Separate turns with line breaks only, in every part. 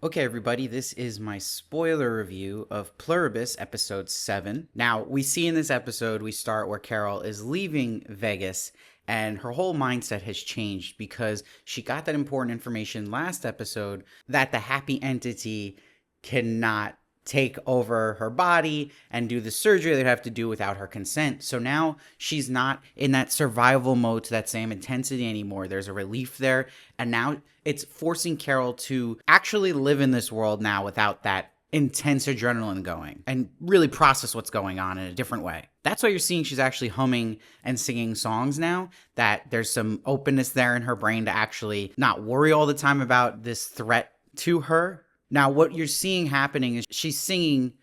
Okay, everybody, this is my spoiler review of Pluribus episode 7. Now, we see in this episode, we start where Carol is leaving Vegas, and her whole mindset has changed because she got that important information last episode that the happy entity cannot take over her body and do the surgery they'd have to do without her consent. So now she's not in that survival mode to that same intensity anymore. There's a relief there. And now it's forcing Carol to actually live in this world now without that intense adrenaline going and really process what's going on in a different way. That's why you're seeing she's actually humming and singing songs now, that there's some openness there in her brain to actually not worry all the time about this threat to her. Now, what you're seeing happening is she's singing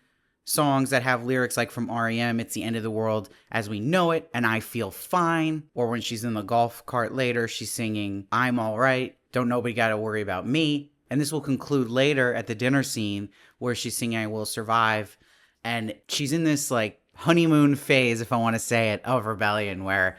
songs that have lyrics like from REM, It's the End of the World as We Know It, and I Feel Fine. Or when she's in the golf cart later, she's singing I'm All Right, Don't Nobody Gotta Worry About Me. And this will conclude later at the dinner scene where she's singing I Will Survive. And she's in this like honeymoon phase, if I want to say it, of rebellion where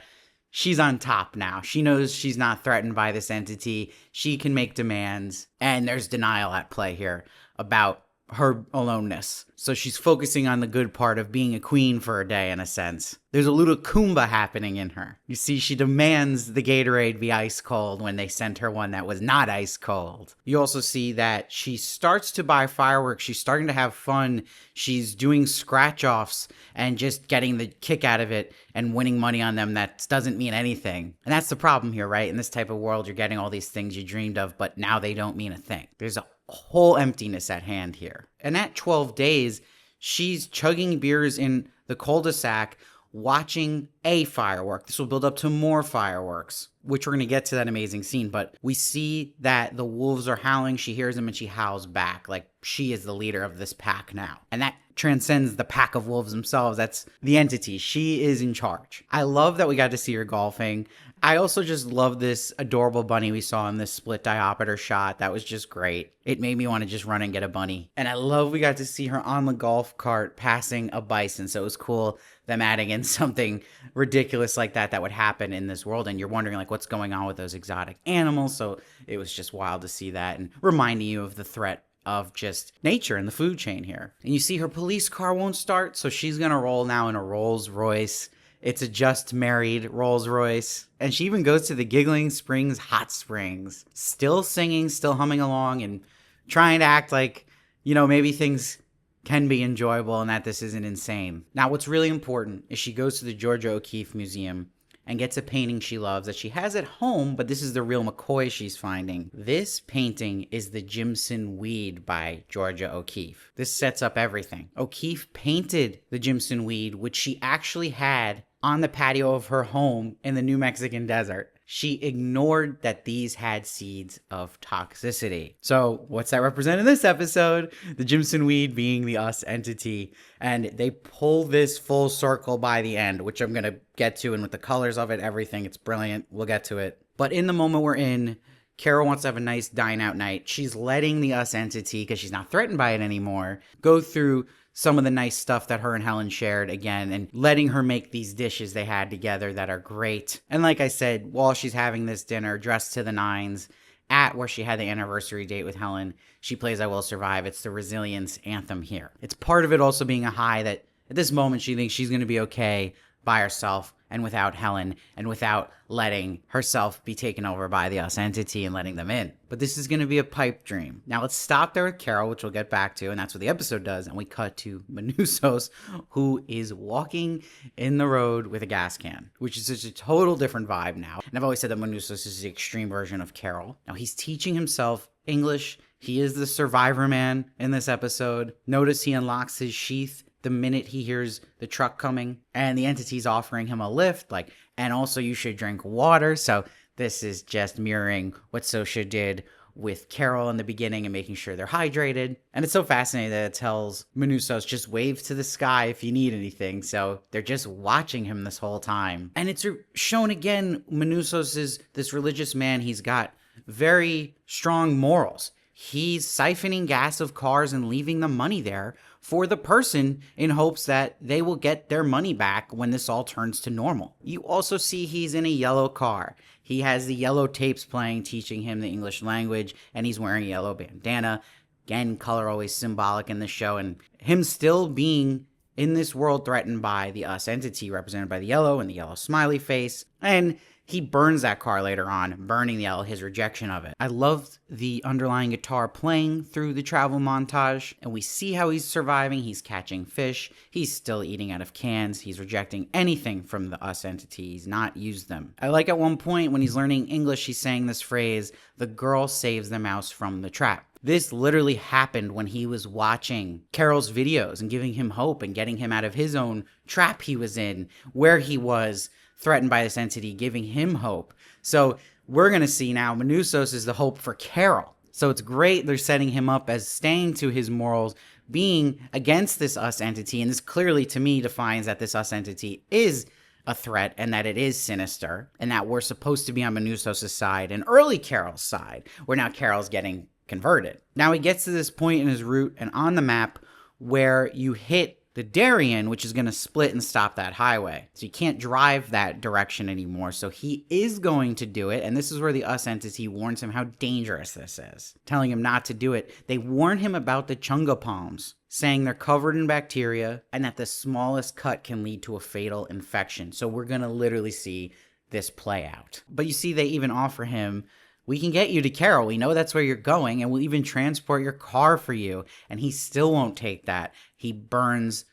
she's on top now. She knows she's not threatened by this entity. She can make demands. And there's denial at play here about her aloneness. So she's focusing on the good part of being a queen for a day, in a sense. There's a little Kumba happening in her. You see, she demands the Gatorade be ice cold when they sent her one that was not ice cold. You also see that she starts to buy fireworks. She's starting to have fun. She's doing scratch-offs and just getting the kick out of it and winning money on them that doesn't mean anything. And that's the problem here, right? In this type of world, you're getting all these things you dreamed of, but now they don't mean a thing. There's a whole emptiness at hand here. And at 12 days, she's chugging beers in the cul-de-sac, watching a firework. This will build up to more fireworks, which we're going to get to that amazing scene. But we see that the wolves are howling. She hears them and she howls back like she is the leader of this pack now. And that transcends the pack of wolves themselves. That's the entity. She is in charge. I love that we got to see her golfing. I also just love this adorable bunny we saw in this split diopter shot. That was just great. It made me want to just run and get a bunny. And I love we got to see her on the golf cart passing a bison. So it was cool them adding in something ridiculous like that would happen in this world. And you're wondering like what's going on with those exotic animals. So it was just wild to see that and reminding you of the threat of just nature and the food chain here. And you see her police car won't start. So she's going to roll now in a Rolls Royce. It's a just married Rolls Royce. And she even goes to the Giggling Springs Hot Springs. Still singing, still humming along, and trying to act like, you know, maybe things can be enjoyable and that this isn't insane. Now, what's really important is she goes to the Georgia O'Keeffe Museum and gets a painting she loves that she has at home, but this is the real McCoy she's finding. This painting is the Jimson Weed by Georgia O'Keeffe. This sets up everything. O'Keeffe painted the Jimson Weed, which she actually had on the patio of her home in the New Mexican desert. She ignored that these had seeds of toxicity. So what's that represent in this episode? The Jimson Weed being the us entity. And they pull this full circle by the end, which I'm going to get to. And with the colors of it, everything, it's brilliant. We'll get to it. But in the moment we're in, Carol wants to have a nice dine out night. She's letting the us entity, because she's not threatened by it anymore, go through some of the nice stuff that her and Helen shared again and letting her make these dishes they had together that are great. And like I said, while she's having this dinner, dressed to the nines, at where she had the anniversary date with Helen, she plays I Will Survive. It's the resilience anthem here. It's part of it also being a high that at this moment she thinks she's going to be okay by herself and without Helen and without letting herself be taken over by the us entity and letting them in. But this is going to be a pipe dream. Now let's stop there with Carol, which we'll get back to, and that's what the episode does. And we cut to Manousos, who is walking in the road with a gas can, which is just a total different vibe now. And I've always said that Manousos is the extreme version of Carol. Now he's teaching himself English. He is the survivor man in this episode. Notice he unlocks his sheath the minute he hears the truck coming, and the entity's offering him a lift, like, and also you should drink water. So this is just mirroring what Sosha did with Carol in the beginning and making sure they're hydrated. And it's so fascinating that it tells Manousos just wave to the sky if you need anything. So they're just watching him this whole time. And it's shown again, Manousos is this religious man. He's got very strong morals. He's siphoning gas of cars and leaving the money there for the person in hopes that they will get their money back when this all turns to normal. You also see he's in a yellow car. He has the yellow tapes playing, teaching him the English language, and he's wearing a yellow bandana. Again, color always symbolic in the show, and him still being in this world threatened by the us entity represented by the yellow and the yellow smiley face. And he burns that car later on, burning the yellow, his rejection of it. I loved the underlying guitar playing through the travel montage, and we see how he's surviving. He's catching fish. He's still eating out of cans. He's rejecting anything from the us entity. He's not used them. I like at one point when he's learning English, he's saying this phrase, "The girl saves the mouse from the trap." This literally happened when he was watching Carol's videos and giving him hope and getting him out of his own trap he was in, where he was threatened by this entity, giving him hope. So we're going to see now Manousos is the hope for Carol. So it's great they're setting him up as staying to his morals, being against this us entity. And this clearly, to me, defines that this us entity is a threat and that it is sinister and that we're supposed to be on Manousos' side and early Carol's side, where now Carol's getting converted. Now he gets to this point in his route and on the map where you hit the Darien, which is going to split and stop that highway. So you can't drive that direction anymore. So he is going to do it. And this is where the us entity warns him how dangerous this is, telling him not to do it. They warn him about the chunga palms, saying they're covered in bacteria and that the smallest cut can lead to a fatal infection. So we're going to literally see this play out. But you see, they even offer him, "We can get you to Carol. We know that's where you're going, and we'll even transport your car for you." And he still won't take that. He burns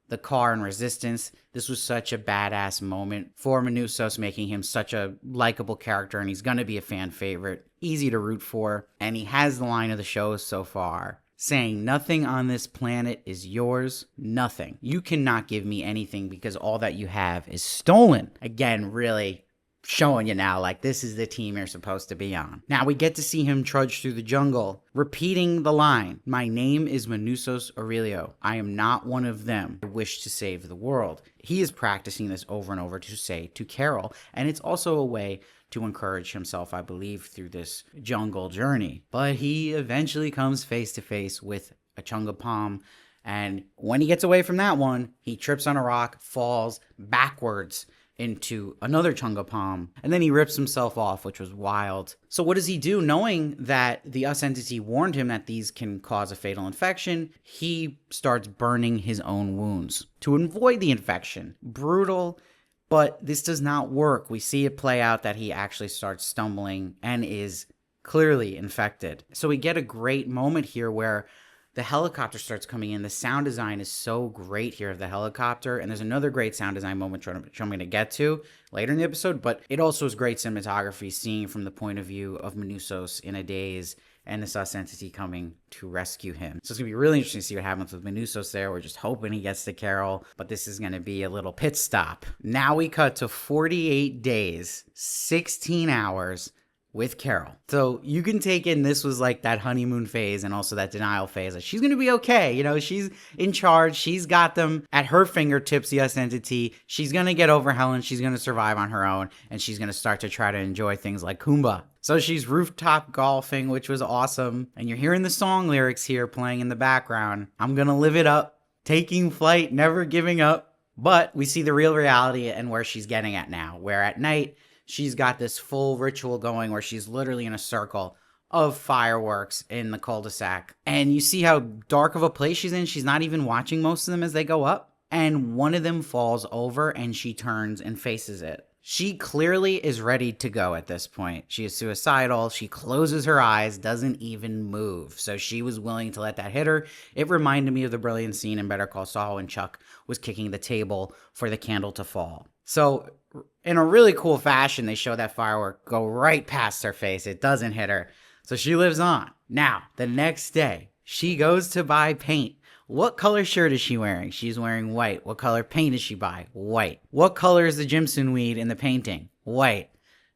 the car in resistance. This was such a badass moment for Manousos, making him such a likable character, and he's going to be a fan favorite. Easy to root for. And he has the line of the show so far, saying, "Nothing on this planet is yours. Nothing. You cannot give me anything because all that you have is stolen." Again, really showing you now, like, this is the team you're supposed to be on. Now we get to see him trudge through the jungle, repeating the line, "My name is Manousos Aurelio. I am not one of them. I wish to save the world." He is practicing this over and over to say to Carol, and it's also a way to encourage himself, I believe, through this jungle journey. But he eventually comes face to face with a chunga palm, and when he gets away from that one, he trips on a rock, falls backwards into another chunga palm, and then he rips himself off, which was wild. So what does he do? Knowing that the us entity warned him that these can cause a fatal infection, he starts burning his own wounds to avoid the infection. Brutal, but this does not work. We see it play out that he actually starts stumbling and is clearly infected. So we get a great moment here where the helicopter starts coming in. The sound design is so great here of the helicopter. And there's another great sound design moment I'm going to get to later in the episode. But it also is great cinematography, seeing from the point of view of Manousos in a daze and this us entity coming to rescue him. So it's going to be really interesting to see what happens with Manousos there. We're just hoping he gets to Carol. But this is going to be a little pit stop. Now we cut to 48 days, 16 hours with Carol. So you can take in this was like that honeymoon phase and also that denial phase. Like, she's going to be okay. You know, she's in charge. She's got them at her fingertips, the us entity. She's going to get over Helen. She's going to survive on her own. And she's going to start to try to enjoy things like Kumba. So she's rooftop golfing, which was awesome. And you're hearing the song lyrics here playing in the background. I'm going to live it up. Taking flight, never giving up. But we see the real reality and where she's getting at now. Where at night, she's got this full ritual going where she's literally in a circle of fireworks in the cul-de-sac. And you see how dark of a place she's in. She's not even watching most of them as they go up. And one of them falls over and she turns and faces it. She clearly is ready to go at this point. She is suicidal. She closes her eyes, doesn't even move. So she was willing to let that hit her. It reminded me of the brilliant scene in Better Call Saul when Chuck was kicking the table for the candle to fall. So in a really cool fashion, they show that firework go right past her face. It doesn't hit her. So she lives on. Now, the next day, she goes to buy paint. What color shirt is she wearing? She's wearing white. What color paint does she buy? White. What color is the Jimson weed in the painting? White.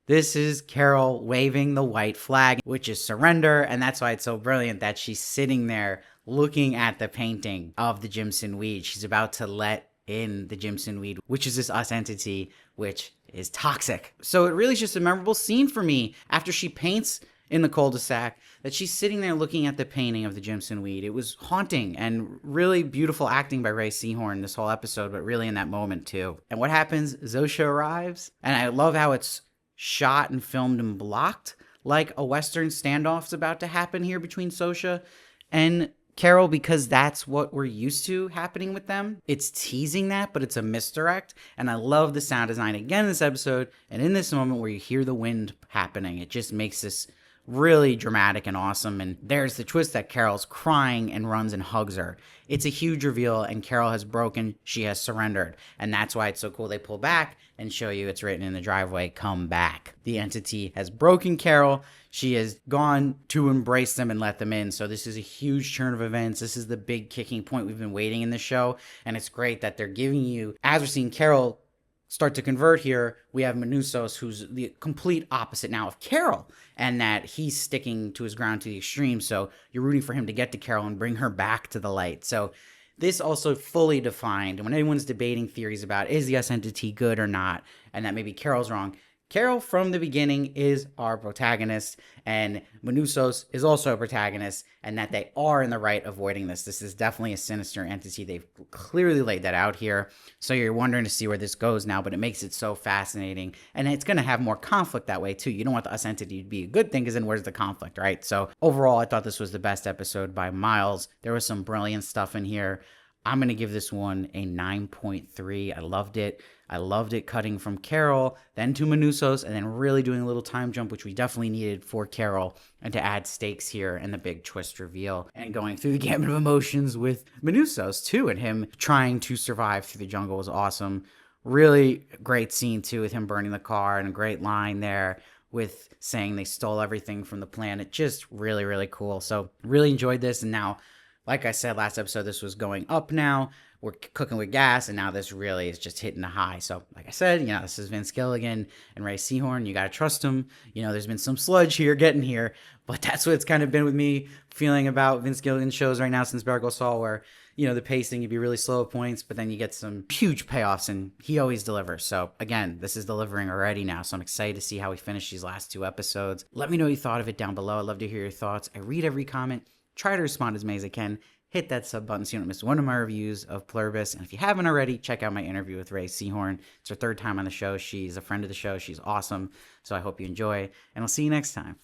This is Carol waving the white flag, which is surrender. And that's why it's so brilliant that she's sitting there looking at the painting of the Jimson weed. She's about to let in the Jimson weed, which is this us entity, which is toxic. So it really is just a memorable scene for me after she paints in the cul-de-sac, that she's sitting there looking at the painting of the Jimson weed. It was haunting and really beautiful acting by Ray Seehorn this whole episode, but really in that moment too. And what happens? Zosha arrives, and I love how it's shot and filmed and blocked like a Western standoff's about to happen here between Zosha and Carol, because that's what we're used to happening with them. It's teasing that, but it's a misdirect. And I love the sound design again in this episode and in this moment where you hear the wind happening. It just makes this really dramatic and awesome. And there's the twist that Carol's crying and runs and hugs her. It's a huge reveal, and Carol has broken. She has surrendered. And that's why it's so cool. They pull back and show you it's written in the driveway, come back. The entity has broken Carol. She has gone to embrace them and let them in. So this is a huge turn of events. This is the big kicking point we've been waiting in the show. And it's great that they're giving you, as we're seeing Carol start to convert here, we have Manousos, who's the complete opposite now of Carol, and that he's sticking to his ground to the extreme. So you're rooting for him to get to Carol and bring her back to the light. So this also fully defined. And when anyone's debating theories about is the S entity good or not, and that maybe Carol's wrong, Carol from the beginning is our protagonist, and Manousos is also a protagonist, and that they are in the right avoiding this. This is definitely a sinister entity. They've clearly laid that out here. So you're wondering to see where this goes now, but it makes it so fascinating. And it's going to have more conflict that way too. You don't want the us entity to be a good thing, because then where's the conflict, right? So overall, I thought this was the best episode by miles. There was some brilliant stuff in here. I'm going to give this one a 9.3. I loved it. I loved it cutting from Carol, then to Manousos, and then really doing a little time jump, which we definitely needed for Carol, and to add stakes here and the big twist reveal, and going through the gamut of emotions with Manousos too, and him trying to survive through the jungle was awesome. Really great scene too with him burning the car, and a great line there with saying they stole everything from the planet. Just really, really cool. So really enjoyed this, and now, like I said last episode, this was going up now. We're cooking with gas, and now this really is just hitting a high. So, like I said, this is Vince Gilligan and Ray Seehorn. You got to trust him. There's been some sludge here getting here, but that's what it's kind of been with me feeling about Vince Gilligan shows right now since Better Call Saul, where, the pacing, you'd be really slow at points, but then you get some huge payoffs, and he always delivers. So, again, this is delivering already now, so I'm excited to see how we finish these last 2 episodes. Let me know what you thought of it down below. I'd love to hear your thoughts. I read every comment, try to respond as many as I can. Hit that sub button so you don't miss one of my reviews of Pluribus. And if you haven't already, check out my interview with Rhea Seehorn. It's her 3rd time on the show. She's a friend of the show. She's awesome. So I hope you enjoy, and I'll see you next time.